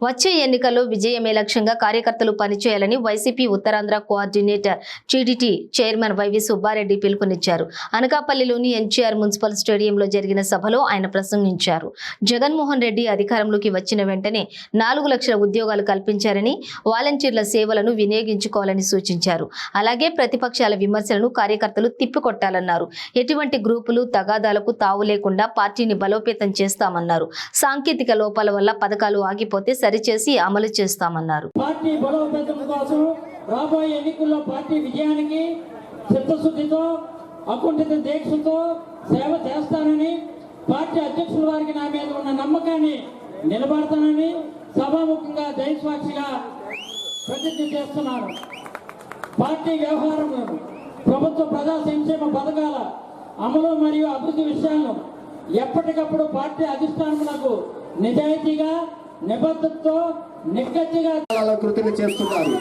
వచ్చే ఎన్నికల్లో విజయమే లక్ష్యంగా కార్యకర్తలు పనిచేయాలని వైసీపీ ఉత్తరాంధ్ర కోఆర్డినేటర్ టీడీటీ చైర్మన్ వైవి సుబ్బారెడ్డి పిలుపునిచ్చారు. అనకాపల్లిలోని ఎన్టీఆర్ మున్సిపల్ స్టేడియంలో జరిగిన సభలో ఆయన ప్రసంగించారు. జగన్మోహన్ రెడ్డి అధికారంలోకి వచ్చిన వెంటనే 4 లక్షల ఉద్యోగాలు కల్పించారని, వాలంటీర్ల సేవలను వినియోగించుకోవాలని సూచించారు. అలాగే ప్రతిపక్షాల విమర్శలను కార్యకర్తలు తిప్పికొట్టాలన్నారు. ఎటువంటి గ్రూపులు తగాదాలకు తావు లేకుండా పార్టీని బలోపేతం చేస్తామన్నారు. సాంకేతిక లోపాల వల్ల పథకాలు ఆగిపోతే సరిచేసి అమలు చేస్తామన్నారు. పార్టీ బలోపేతం కోసం రాబోయే ఎన్నికల్లో పార్టీ విజయానికి చిత్తశుద్ధితో అకుంఠిత దీక్షతో సేవ చేస్తానని, పార్టీ అధ్యక్షుల వారికి నా మీద ఉన్న నమ్మకాన్ని నిలబడతానని సభాముఖంగా దైవసాక్షిగా ప్రతిజ్ఞ చేస్తున్నాను. పార్టీ వ్యవహారంలో ప్రభుత్వ ప్రజా సంక్షేమ పథకాల అమలు మరియు అభివృద్ధి విషయాలను ఎప్పటికప్పుడు పార్టీ అధిష్టానములకు నిజాయితీగా నిబద్ధతతో నిక్కచ్చిగా కృతిని చేస్తున్నారు.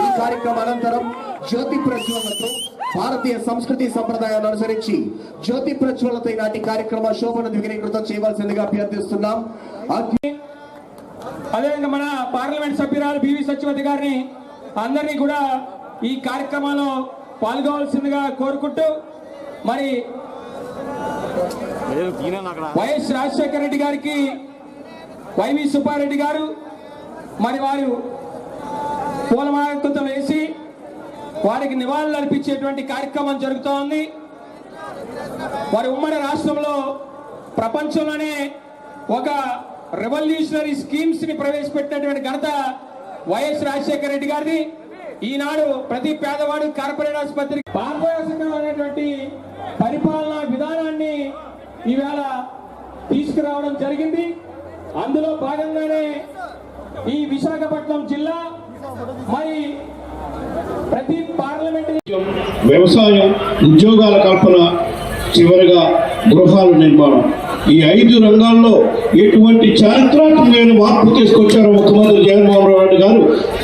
ఈ కార్యక్రమం అనంతరం జ్యోతి ప్రజ్వలనతో భారతీయ సంస్కృతి సంప్రదాయాలను అనుసరించి జ్యోతి ప్రజ్వలనతో నాటి కార్యక్రమ శోభను ద్విగుణీకృతం చేయవలసిందిగా అభ్యర్థిస్తున్నాం. అదేవిధంగా మన పార్లమెంట్ సభ్యురాలు బివి సత్యవతి గారిని అందరినీ కూడా ఈ కార్యక్రమంలో పాల్గొవలసిందిగా కోరుకుంటూ, మరి వైఎస్ రాజశేఖర రెడ్డి గారికి వైవి సుబ్బారెడ్డి గారు మరి వారు పూలమాలతో వేసి వారికి నివాళులు అర్పించేటువంటి కార్యక్రమం జరుగుతోంది. వారి ఉమ్మడి రాష్ట్రంలో ప్రపంచంలోనే ఒక రెవల్యూషనరీ స్కీమ్స్ ని ప్రవేశపెట్టినటువంటి ఘనత వైఎస్ రాజశేఖర రెడ్డి గారిది. ఈనాడు ప్రతి పేదవాడు కార్పొరేట్ ఆసుపత్రి పారదర్శకమైనటువంటి పరిపాలనా విధానాన్ని ఈవేళ తీసుకురావడం జరిగింది. అందులో భాగంగానే ఈ విశాఖపట్నం జిల్లా మరి ప్రతి పార్లమెంట్ వ్యవసాయం, ఉద్యోగాల కల్పన, చివరిగా గృహాల నిర్మాణం, ఈ 5 రంగాల్లో ఎటువంటి చారిత్రాత్మకమైన మార్పు తీసుకొచ్చారో ముఖ్యమంత్రి జగన్మోహన్ రెడ్డి గారు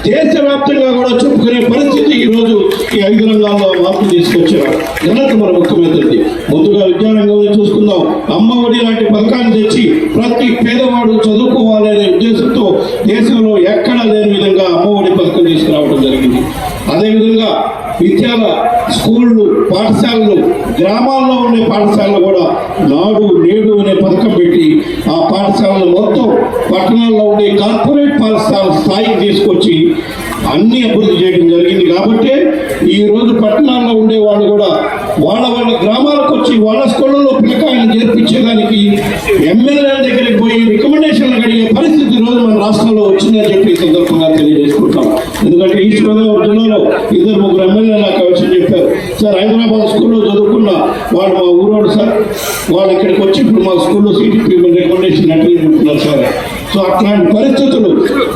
దేశవ్యాప్తంగా కూడా చెప్పుకునే పరిస్థితి ఈరోజు ఈ 5 రంగాల్లో మార్పు తీసుకొచ్చారు. ఘనత మన ముఖ్యమంత్రిది. ముందుగా విద్యారంగంలో చూసుకుందాం. అమ్మ ఒడి లాంటి పథకాన్ని తెచ్చి ప్రతి పేదవాడు చదువుకోవాలనే ఉద్దేశంతో దేశంలో ఎక్కడా లేని విధంగా అమ్మ ఒడి పథకం తీసుకురావడం జరిగింది. అదేవిధంగా విద్యాల స్కూళ్ళు, పాఠశాలలు, గ్రామాల్లో ఉండే పాఠశాలలు కూడా నాడు నేడు అనే పథకం పెట్టి ఆ పాఠశాలలు మొత్తం పట్టణాల్లో ఉండే కార్పొరేట్ పాఠశాల స్థాయికి తీసుకొచ్చి అన్ని అభివృద్ధి చేయడం జరిగింది. కాబట్టి ఈ రోజు పట్టణాల్లో ఉండే వాళ్ళు కూడా వాళ్ళ గ్రామాలకు వచ్చి వాళ్ళ స్కూళ్ళలో పిల్లకాయలను చేర్పించేదానికి ఎమ్మెల్యేల దగ్గరికి పోయి రికమెండేషన్లు అడిగే పరిస్థితి ఈ రోజు మన రాష్ట్రంలో వచ్చిందని చెప్పి ఈ సందర్భంగా తెలియజేసుకుంటాం. ఎందుకంటే ఈస్ట్ గోదావరి జిల్లాలో 2-3 ఎమ్మెల్యేలు నాకు అవసరం చెప్పారు. సార్, హైదరాబాద్ స్కూల్లో చదువుకున్న వాళ్ళు మా ఊరోడు సార్, వాళ్ళు ఇక్కడికి వచ్చి ఇప్పుడు మా స్కూల్లో సీటీపీ రికమెండేషన్ అట్లా సార్. సో అట్లాంటి పరిస్థితులు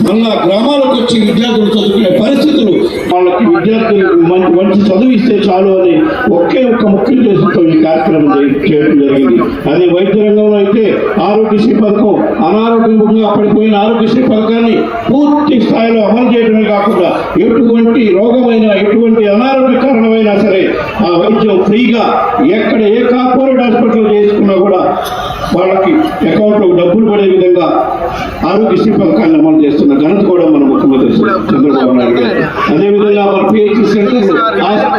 మళ్ళా గ్రామాలకు వచ్చి విద్యార్థులు చదువుకునే పరిస్థితులు, వాళ్ళకి విద్యార్థులకు మంచి చదివిస్తే చాలు అని ఒకే ఒక్క ముఖ్య ఉద్దేశంతో ఈ కార్యక్రమం చేయడం జరిగింది. అదే వైద్య రంగంలో అయితే ఆరోగ్యశ్రీ పథకం, అనారోగ్యంగా పడిపోయిన ఆరోగ్యశ్రీ పథకాన్ని పూర్తి స్థాయిలో అమలు చేయడమే కాకుండా ఎటువంటి రోగమైనా, ఎటువంటి అనారోగ్య కారణమైనా సరే ఆ వైద్యం ఫ్రీగా ఎక్కడ ఏ కార్పొరేట్ హాస్పిటల్ చేసుకున్నా కూడా వాళ్ళకి అకౌంట్లో డబ్బులు పడే విధంగా ఆరోగ్యశ్రీ పథకాన్ని అమలు చేస్తున్న ఘనత కూడా మన ముఖ్యమంత్రి చంద్రబాబు నాయుడు గారు. అదేవిధంగా మన పిహెచ్సి సెంటర్లు,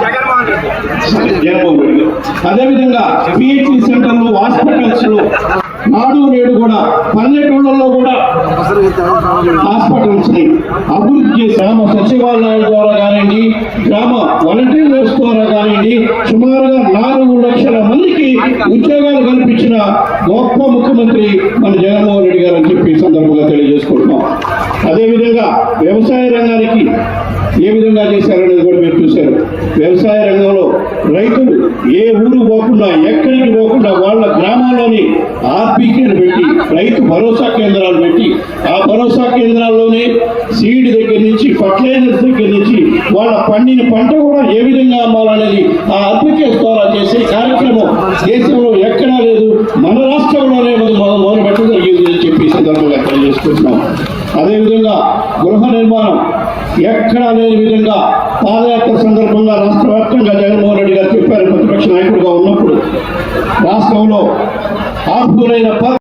జగన్మోహన్ రెడ్డి గారు, అదేవిధంగా పిహెచ్సి సెంటర్లు, హాస్పిటల్స్ లో నాడు నేడు కూడా పల్లెటూళ్ళలో కూడా హాస్పిటల్స్ ని అభివృద్ధి చేసి గ్రామ సచివాలయాల ద్వారా కానివ్వండి, గ్రామ వాలంటీర్స్ ద్వారా కానివ్వండి, సుమారుగా 4 లక్షల మందికి ఉద్యోగాలు కల్పించిన గొప్ప ముఖ్యమంత్రి మన జగన్మోహన్ రెడ్డి గారు అని చెప్పి సందర్భంగా తెలియజేసుకుంటున్నాం. అదేవిధంగా వ్యవసాయ రంగానికి ఏ విధంగా చేశారనేది కూడా మీరు చూశారు. వ్యవసాయ రంగంలో రైతులు ఏ ఊరు పోకుండా, ఎక్కడికి పోకుండా వాళ్ళ గ్రామాల్లోని ఆర్బీకేలు పెట్టి రైతు భరోసా కేంద్రాలు పెట్టి ఆ భరోసా కేంద్రాల్లోనే సీడ్ దగ్గర నుంచి ఫర్టిలైజర్స్ దగ్గర నుంచి వాళ్ళ పండిన పంట కూడా ఏ విధంగా అమ్మాలనేది ఆ ఆర్బీకేస్ ద్వారా చేసే కార్యక్రమం దేశంలో ఎక్కడా లేదు, మన రాష్ట్రంలోనే మొదలు పెట్టడం జరిగింది అని చెప్పి సందర్భంగా తెలియజేసుకుంటున్నాం. అదేవిధంగా గృహ నిర్మాణం ఎక్కడా లేని విధంగా పాదయాత్ర సందర్భంగా రాష్ట్ర వ్యాప్తంగా జగన్మోహన్ రెడ్డి గారు చెప్పారు. ప్రతిపక్ష నాయకుడిగా ఉన్నప్పుడు రాష్ట్రంలో ఆర్హులైన